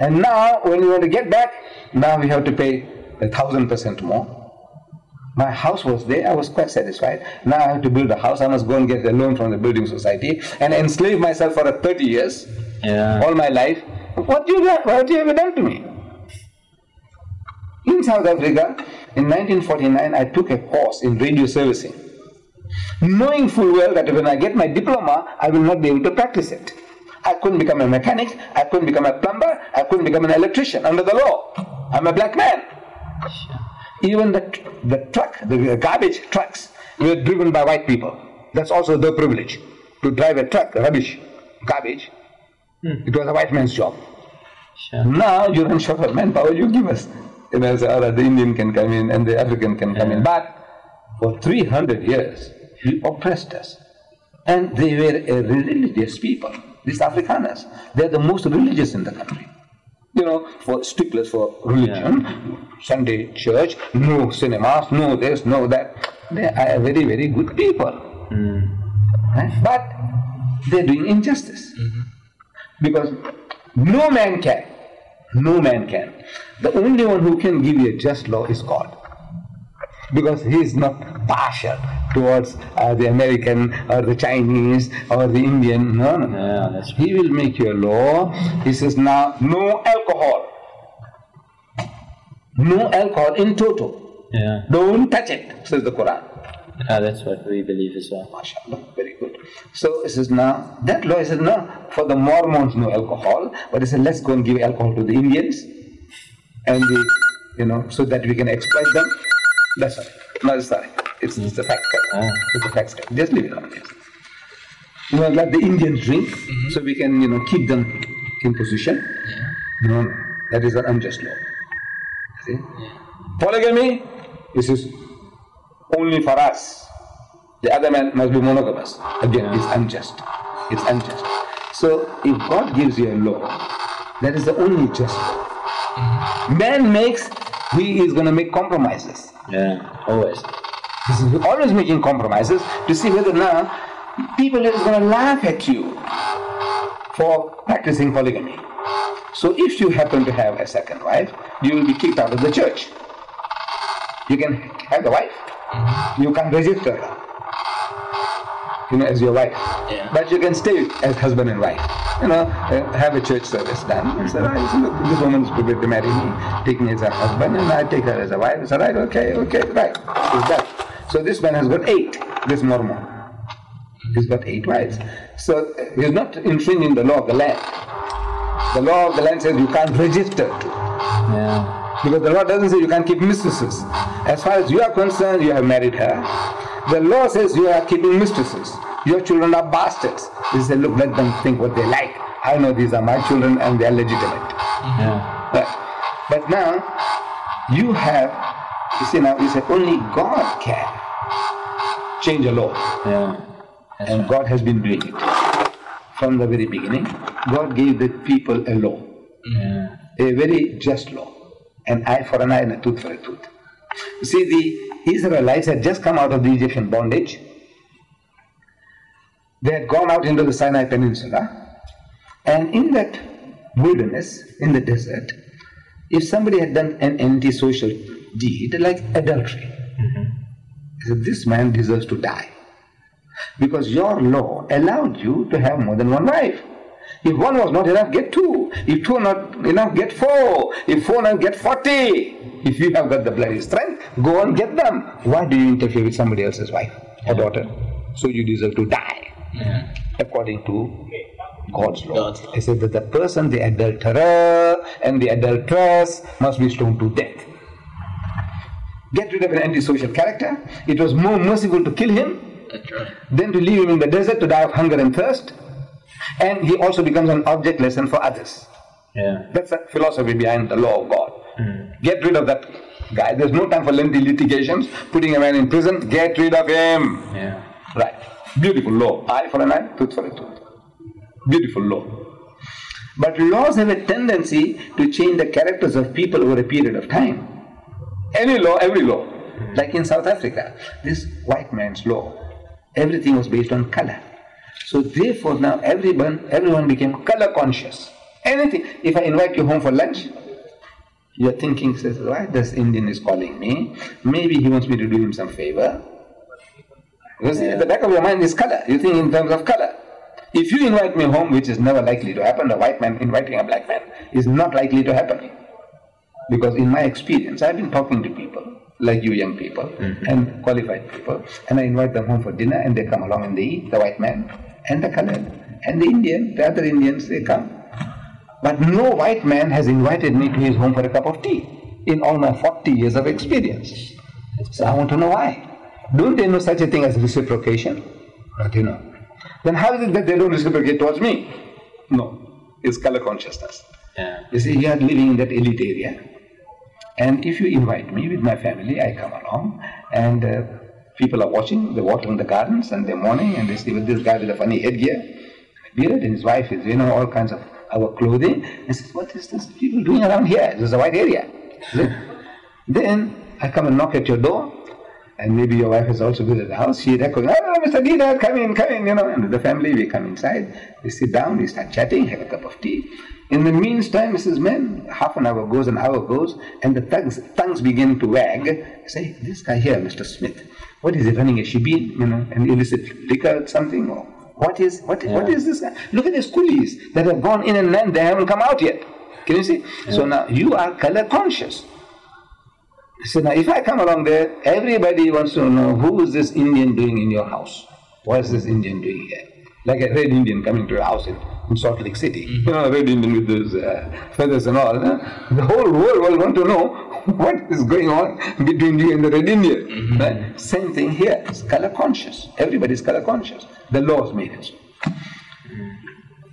And now, when you want to get back, now we have to pay 1,000% more. My house was there, I was quite satisfied. Now I have to build a house, I must go and get a loan from the building society and enslave myself for 30 years, all my life. What have you ever done to me? In South Africa, in 1949, I took a course in radio servicing, knowing full well that when I get my diploma, I will not be able to practice it. I couldn't become a mechanic, I couldn't become a plumber, I couldn't become an electrician under the law. I'm a black man. Even the garbage trucks were driven by white people. That's also their privilege, to drive a truck, rubbish, garbage. It was a white man's job. Now you run short of manpower, you give us. You know, so, the Indian can come in and the African can come in. But for 300 years, he oppressed us. And they were a religious people, these Afrikaners. They're the most religious in the country. You know, for sticklers for religion, Sunday church, no cinemas, no this, no that. They are very, very good people. Right? But they're doing injustice. Because no man can. No man can. The only one who can give you a just law is God. Because he is not partial towards the American or the Chinese or the Indian. No, no. Yeah, that's right. He will make you a law. He says now, no alcohol. No alcohol in toto. Yeah. Don't touch it, says the Quran. Yeah, that's what we believe as well. MashaAllah, very good. So it says now, that law is no, for the Mormons no alcohol, but it says let's go and give alcohol to the Indians and the, you know, so that we can exploit them. That's all. No, it's sorry. It's a fact. It's a fact. Just leave it on this. You know, let the Indians drink, so we can, you know, keep them in position. No, that is an unjust law. See? Polygamy, this is only for us. The other man must be monogamous. Again, it's unjust. It's unjust. So, if God gives you a law, that is the only just law. Man makes, he is going to make compromises. Yeah, always. This is always making compromises to see whether now people are going to laugh at you for practicing polygamy. So if you happen to have a second wife, you will be kicked out of the church. You can have the wife, you can't register her, you know, as your wife. Yeah. But you can stay as husband and wife. You know, have a church service done. He said, right, look, this woman is prepared to marry me, take me as a husband, and I take her as a wife. He said, right, okay, right. He's done. So this man has got 8, this Mormon. He's got 8 wives. So he's not infringing the law of the land. The law of the land says you can't register to. Yeah. Because the law doesn't say you can't keep mistresses. As far as you are concerned, you have married her. The law says you are keeping mistresses. Your children are bastards. He said, look, let them think what they like. I know these are my children and they are legitimate. Yeah. Right. But now, you have, you see now, you say only God can change a law. Yeah. And God has been doing it. From the very beginning, God gave the people a law. Yeah. A very just law. An eye for an eye and a tooth for a tooth. You see, the Israelites had just come out of the Egyptian bondage. They had gone out into the Sinai Peninsula, and in that wilderness, in the desert, if somebody had done an antisocial deed like adultery, they said, this man deserves to die. Because your law allowed you to have more than one wife. If one was not enough, get 2. If 2 not enough, get 4. If 4 not, get 40. If you have got the bloody strength, go and get them. Why do you interfere with somebody else's wife or daughter? So you deserve to die. Yeah. According to God's law. They said that the person, the adulterer and the adulteress must be stoned to death. Get rid of an antisocial character. It was more merciful to kill him than to leave him in the desert to die of hunger and thirst. And he also becomes an object lesson for others. Yeah. That's the philosophy behind the law of God. Get rid of that guy. There's no time for lengthy litigations, putting a man in prison. Get rid of him. Yeah. Right. Beautiful law. Eye for an eye, tooth for a tooth. Beautiful law. But laws have a tendency to change the characters of people over a period of time. Any law, every law. Like in South Africa, this white man's law, everything was based on color. So therefore now everyone became color conscious. Anything. If I invite you home for lunch, you're thinking, says, why this Indian is calling me? Maybe he wants me to do him some favor. Because at the back of your mind is color. You think in terms of color. If you invite me home, which is never likely to happen, a white man inviting a black man is not likely to happen. Because in my experience, I've been talking to people, like you young people, and qualified people, and I invite them home for dinner, and they come along and they eat, the white man, and the colored, and the Indian, the other Indians, they come. But no white man has invited me to his home for a cup of tea in all my 40 years of experience. So I want to know why. Don't they know such a thing as reciprocation? Not you know. Then how is it that they don't reciprocate towards me? No, it's color consciousness. Yeah. You see, you are living in that elite area. And if you invite me with my family, I come along, and people are watching, they're watering the garden Sunday morning, and they see, well, this guy with a funny headgear, beard, and his wife is, all kinds of our clothing. And says, what is this people doing around here? This is a white area. Then I come and knock at your door, and maybe your wife has also visited the house. She recognizes, oh, Mr. Deedat, come in, and the family, we come inside, we sit down, we start chatting, have a cup of tea. In the meantime, Mrs. Men, half an hour goes, and the tongues begin to wag. I say, this guy here, Mr. Smith, what is he running a shebeen, an illicit liquor or something? Or what is this guy? Look at his coolies that have gone in and then they haven't come out yet. Can you see? Yeah. So now you are color conscious. So now if I come along there, everybody wants to know, who is this Indian doing in your house? What is this Indian doing here? Like a red Indian coming to your house in Salt Lake City. A red Indian with those feathers and all. The whole world will want to know what is going on between you and the red Indian. Right? Same thing here. It's color conscious. Everybody is color conscious. The laws made it.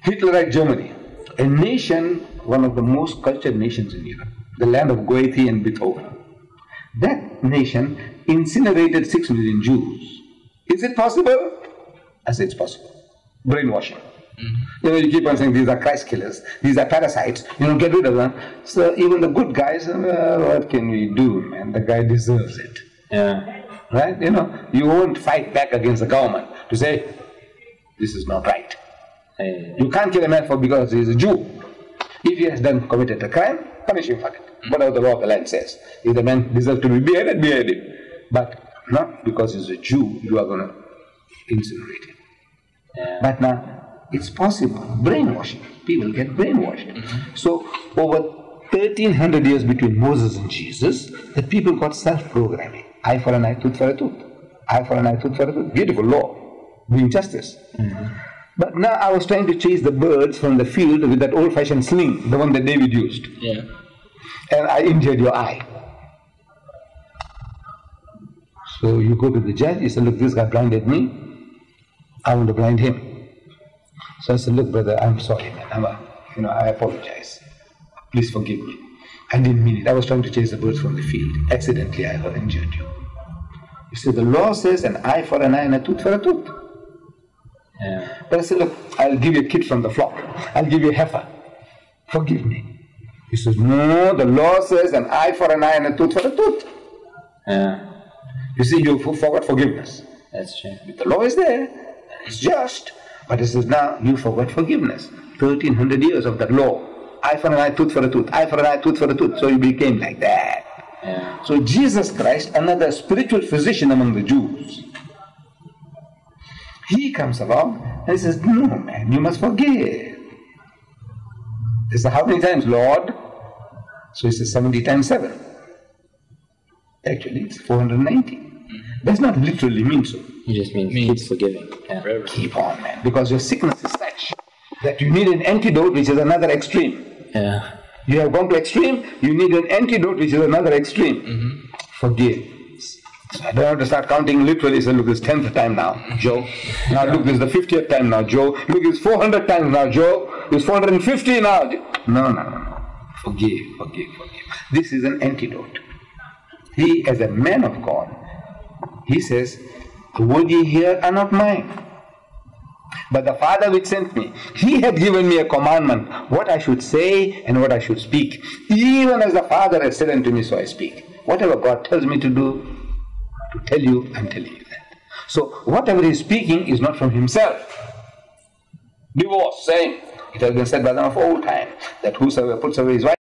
Hitlerite Germany, a nation, one of the most cultured nations in Europe, the land of Goethe and Beethoven. That nation incinerated 6 million Jews. Is it possible? I say it's possible. Brainwashing. You keep on saying these are Christ killers, these are parasites, get rid of them. So even the good guys, what can we do, man? The guy deserves it. Yeah. Right? You won't fight back against the government to say, this is not right. You can't kill a man because he is a Jew. If he has committed a crime, punish him for it. Whatever the law of the land says. If the man deserves to be beheaded, behead him. But not because he's a Jew, you are going to incinerate him. Yeah. But now, it's possible. Brainwashing. People get brainwashed. So, over 1300 years between Moses and Jesus, the people got self-programming. Eye for an eye, tooth for a tooth. Eye for an eye, tooth for a tooth. Beautiful law. Doing justice. But now I was trying to chase the birds from the field with that old-fashioned sling, the one that David used. Yeah. And I injured your eye. So you go to the judge, you say, look, this guy blinded me. I want to blind him. So I said, look, brother, I'm sorry, man. I apologize. Please forgive me. I didn't mean it. I was trying to chase the birds from the field. Accidentally, I have injured you. You see, the law says an eye for an eye and a tooth for a tooth. Yeah. But I said, look, I'll give you a kid from the flock. I'll give you a heifer. Forgive me. He says, no, the law says an eye for an eye and a tooth for a tooth. Yeah. You see, you forgot forgiveness. That's true. The law is there. It's just. But it says, now you forgot forgiveness. 1300 years of that law. Eye for an eye, tooth for a tooth. Eye for an eye, tooth for a tooth. So you became like that. Yeah. So Jesus Christ, another spiritual physician among the Jews, he comes along and he says, no, man, you must forgive. He says, how many times, Lord? So he says, 70 times 7. Actually, it's 490. Does not literally mean so. It just means keep forgiving. Yeah. Keep on, man. Because your sickness is such that you need an antidote, which is another extreme. Yeah. You have gone to extreme, you need an antidote, which is another extreme. Forgive. So I don't have to start counting literally. So look, it's 10th time now, Joe. Now look, this is the 50th time now, Joe. Look, it's 400 times now, Joe. It's 450 now. No. Forgive. This is an antidote. He, as a man of God, he says, the word ye hear are not mine, but the Father which sent me. He had given me a commandment, what I should say and what I should speak. Even as the Father has said unto me, so I speak. Whatever God tells me to do, to tell you, I'm telling you that. So whatever he's speaking is not from himself. Divorce, same. It has been said by them of old time that whosoever puts away his wife